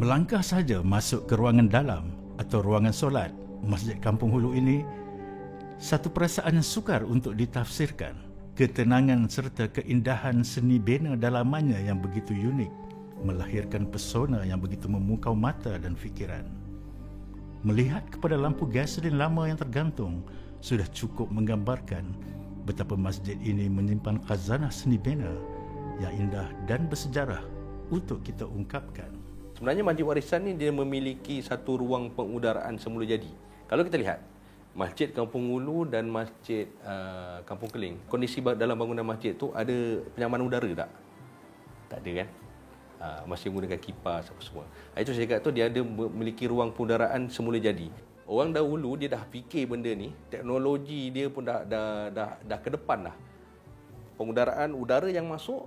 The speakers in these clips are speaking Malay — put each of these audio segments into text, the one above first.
Melangkah saja masuk ke ruangan dalam atau ruangan solat Masjid Kampung Hulu ini, satu perasaan yang sukar untuk ditafsirkan. Ketenangan serta keindahan seni bena dalamannya yang begitu unik melahirkan pesona yang begitu memukau mata dan fikiran. Melihat kepada lampu gasolin lama yang tergantung sudah cukup menggambarkan betapa masjid ini menyimpan khazanah seni bena yang indah dan bersejarah untuk kita ungkapkan. Sebenarnya Masjid Warisan ni dia memiliki satu ruang pengudaraan semula jadi. Kalau kita lihat Masjid Kampung Hulu dan Masjid Kampung Keling, kondisi dalam bangunan masjid tu ada penyaman udara tak? Tak ada kan? Masih menggunakan kipas apa semua. Itu saya kata tu dia ada memiliki ruang pengudaraan semula jadi. Orang dahulu dia dah fikir benda ni, teknologi dia pun dah ke depan dah. Pengudaraan udara yang masuk,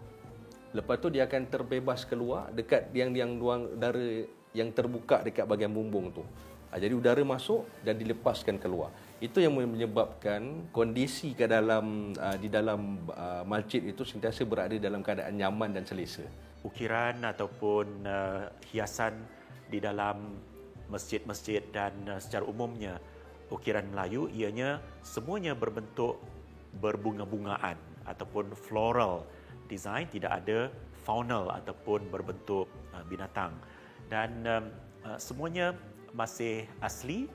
lepas tu dia akan terbebas keluar dekat yang ruang udara yang terbuka dekat bahagian bumbung tu. Jadi udara masuk dan dilepaskan keluar. Itu yang menyebabkan kondisi di dalam masjid itu sentiasa berada dalam keadaan nyaman dan selesa. Ukiran ataupun hiasan di dalam masjid-masjid dan secara umumnya ukiran Melayu ianya semuanya berbentuk berbunga-bungaan ataupun floral design, tidak ada faunal ataupun berbentuk binatang, dan semuanya masih asli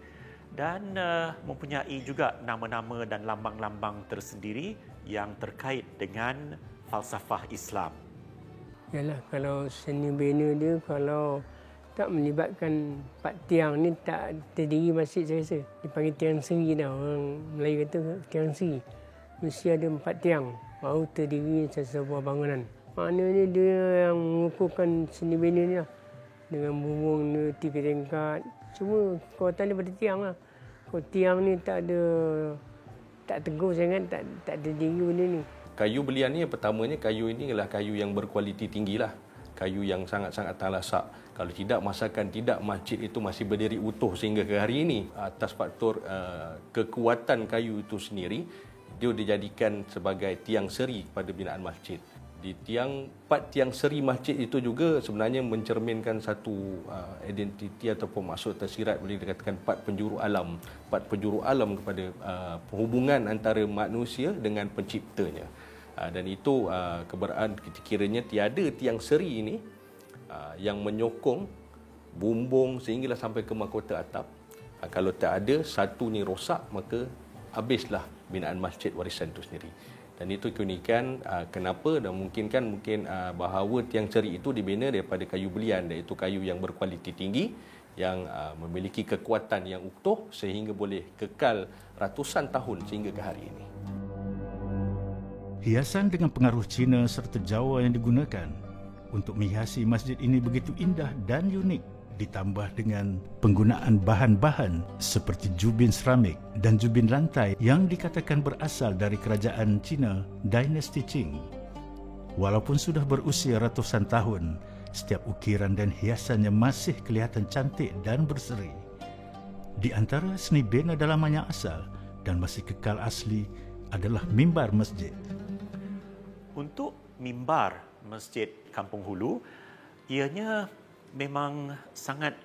dan mempunyai juga nama-nama dan lambang-lambang tersendiri yang terkait dengan falsafah Islam. Yalah, kalau seni bina dia kalau tak melibatkan 4 tiang ni tak terdiri masjid, saya rasa. Dipanggil tiang seri dah, orang Melayu kata tiang seri. Mesti ada 4 tiang baru terdiri sebuah bangunan. Maknanya dia yang mengukuhkan seni bina ni lah. Dengan bumbung dia, tiga tingkat, semua kekuatan daripada tiang lah. Kalau tiang ni tak teguh sangat, tak terdiri benda ni. Kayu belian ni pertamanya kayu ini adalah kayu yang berkualiti tinggi lah. Kayu yang sangat-sangat talasak. Kalau tidak, masakan tidak masjid itu masih berdiri utuh sehingga ke hari ini. Atas faktor kekuatan kayu itu sendiri, dia dijadikan sebagai tiang seri pada binaan masjid. Di 4 tiang seri masjid itu juga sebenarnya mencerminkan satu identiti ataupun maksud tersirat, boleh dikatakan 4 penjuru alam. 4 penjuru alam kepada hubungan antara manusia dengan penciptanya. Dan itu keberadaan kiranya tiada tiang seri ini yang menyokong bumbung sehinggalah sampai ke mahkota atap. Kalau tak ada satu ni rosak, maka habislah binaan Masjid Warisan itu sendiri. Dan itu keunikan kenapa dan mungkin bahawa tiang seri itu dibina daripada kayu belian, iaitu kayu yang berkualiti tinggi yang memiliki kekuatan yang utuh sehingga boleh kekal ratusan tahun sehingga ke hari ini. Hiasan dengan pengaruh Cina serta Jawa yang digunakan untuk menghiasi masjid ini begitu indah dan unik, ditambah dengan penggunaan bahan-bahan seperti jubin seramik dan jubin lantai yang dikatakan berasal dari kerajaan Cina dinasti Qing. Walaupun sudah berusia ratusan tahun, setiap ukiran dan hiasannya masih kelihatan cantik dan berseri. Di antara seni bina dalamannya asal dan masih kekal asli adalah mimbar masjid. Untuk mimbar Masjid Kampung Hulu, ianya memang sangat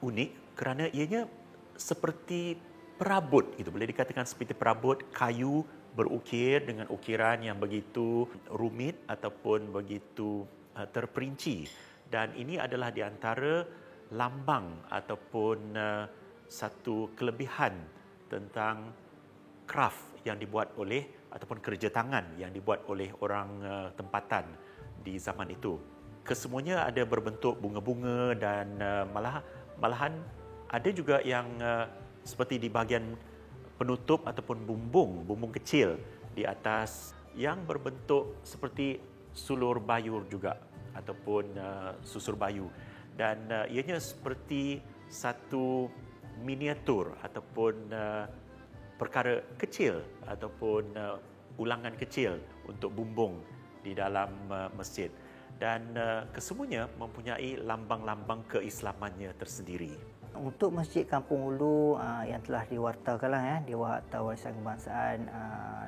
unik kerana ianya seperti perabot, gitu. Boleh dikatakan seperti perabot kayu berukir dengan ukiran yang begitu rumit ataupun begitu terperinci. Dan ini adalah di antara lambang ataupun satu kelebihan tentang kraft yang dibuat oleh ataupun kerja tangan yang dibuat oleh orang tempatan di zaman itu. Kesemuanya ada berbentuk bunga-bunga dan malahan ada juga yang seperti di bahagian penutup ataupun bumbung kecil di atas yang berbentuk seperti sulur bayur juga ataupun susur bayu, dan ianya seperti satu miniatur ataupun perkara kecil ataupun ulangan kecil untuk bumbung di dalam masjid. Dan kesemuanya mempunyai lambang-lambang keislamannya tersendiri. Untuk Masjid Kampung Hulu yang telah diwartakanlah di Harta Warisan Kebangsaan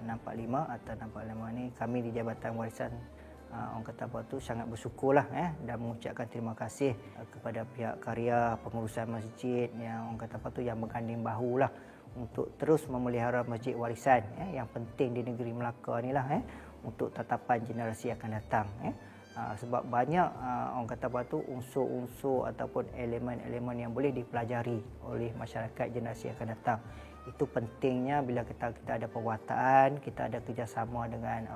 645 atau 645 ni, kami di Jabatan Warisan orang kata apa tu sangat bersyukurlah dan mengucapkan terima kasih kepada pihak karya pengurusan masjid yang orang kata apa tu yang berganding bahulah untuk terus memelihara masjid warisan yang penting di negeri Melaka inilah untuk tatapan generasi akan datang sebab banyak orang kata apa tu unsur-unsur ataupun elemen-elemen yang boleh dipelajari oleh masyarakat generasi akan datang. Itu pentingnya bila kita ada perwataan, kita ada kerjasama dengan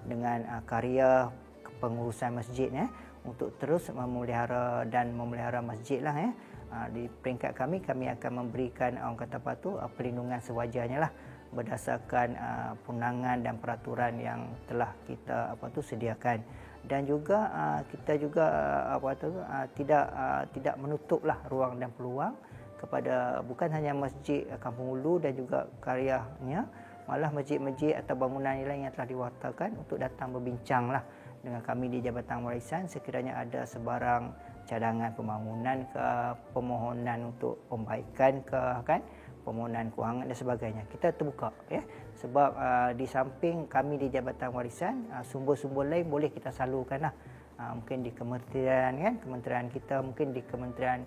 dengan karya pengurusan masjid untuk terus memelihara masjid lah di peringkat kami akan memberikan orang kata apa tu perlindungan sewajarnya lah berdasarkan undangan dan peraturan yang telah kita sediakan. Dan juga kita juga tidak menutuplah ruang dan peluang kepada bukan hanya masjid Kampung Ulu dan juga karyanya, malah masjid-masjid atau bangunan lain yang telah diwartakan untuk datang berbincanglah dengan kami di Jabatan Warisan sekiranya ada sebarang cadangan pembangunan ke, permohonan untuk perbaikan ke, permohonan kewangan dan sebagainya. Kita terbuka sebab di samping kami di Jabatan Warisan, sumber-sumber lain boleh kita salurkanlah. Mungkin di kementerian kita, mungkin di kementerian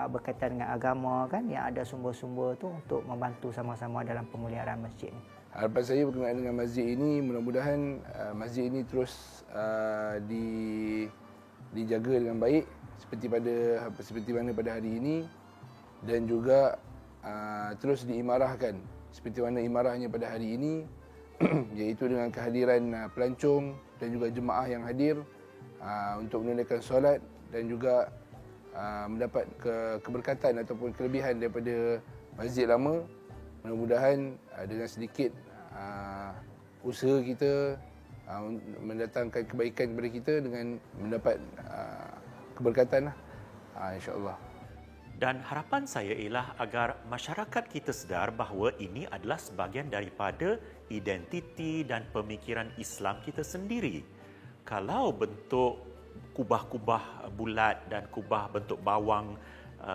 berkaitan dengan agama yang ada sumber-sumber tu untuk membantu sama-sama dalam pemeliharaan masjid ni. Harapan saya berkenaan dengan masjid ini, mudah-mudahan masjid ini terus dijaga dengan baik seperti mana pada hari ini, dan juga terus diimarahkan seperti mana imarahnya pada hari ini iaitu dengan kehadiran pelancong dan juga jemaah yang hadir untuk menunaikan solat dan juga mendapat keberkatan ataupun kelebihan daripada masjid lama. Mudah-mudahan dengan sedikit usaha kita mendatangkan kebaikan kepada kita dengan mendapat keberkatan insya-Allah. Dan harapan saya ialah agar masyarakat kita sedar bahawa ini adalah sebahagian daripada identiti dan pemikiran Islam kita sendiri. Kalau bentuk kubah-kubah bulat dan kubah bentuk bawang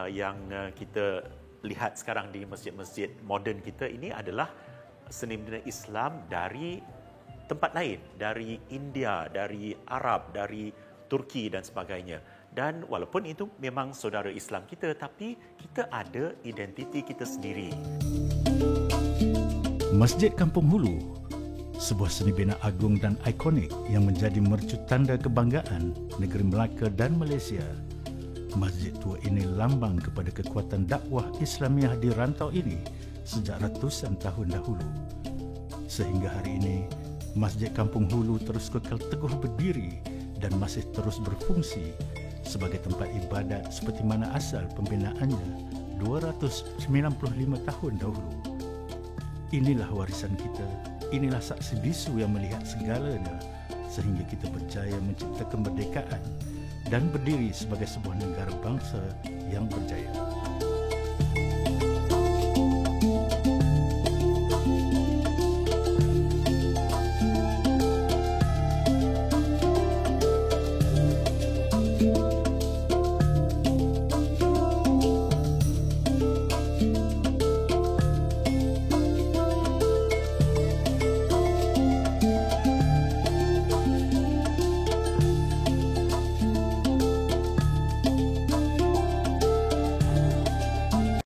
yang kita lihat sekarang di masjid-masjid moden kita ini adalah seni budaya Islam dari tempat lain, dari India, dari Arab, dari Turki dan sebagainya. Dan walaupun itu memang saudara Islam kita, tapi kita ada identiti kita sendiri. Masjid Kampung Hulu, sebuah seni bina agung dan ikonik yang menjadi mercu tanda kebanggaan negeri Melaka dan Malaysia. Masjid tua ini lambang kepada kekuatan dakwah Islamiah di rantau ini sejak ratusan tahun dahulu. Sehingga hari ini, Masjid Kampung Hulu terus kekal teguh berdiri dan masih terus berfungsi sebagai tempat ibadat seperti mana asal pembinaannya 295 tahun dahulu. Inilah warisan kita, inilah saksi bisu yang melihat segalanya sehingga kita berjaya mencipta kemerdekaan dan berdiri sebagai sebuah negara bangsa yang berjaya.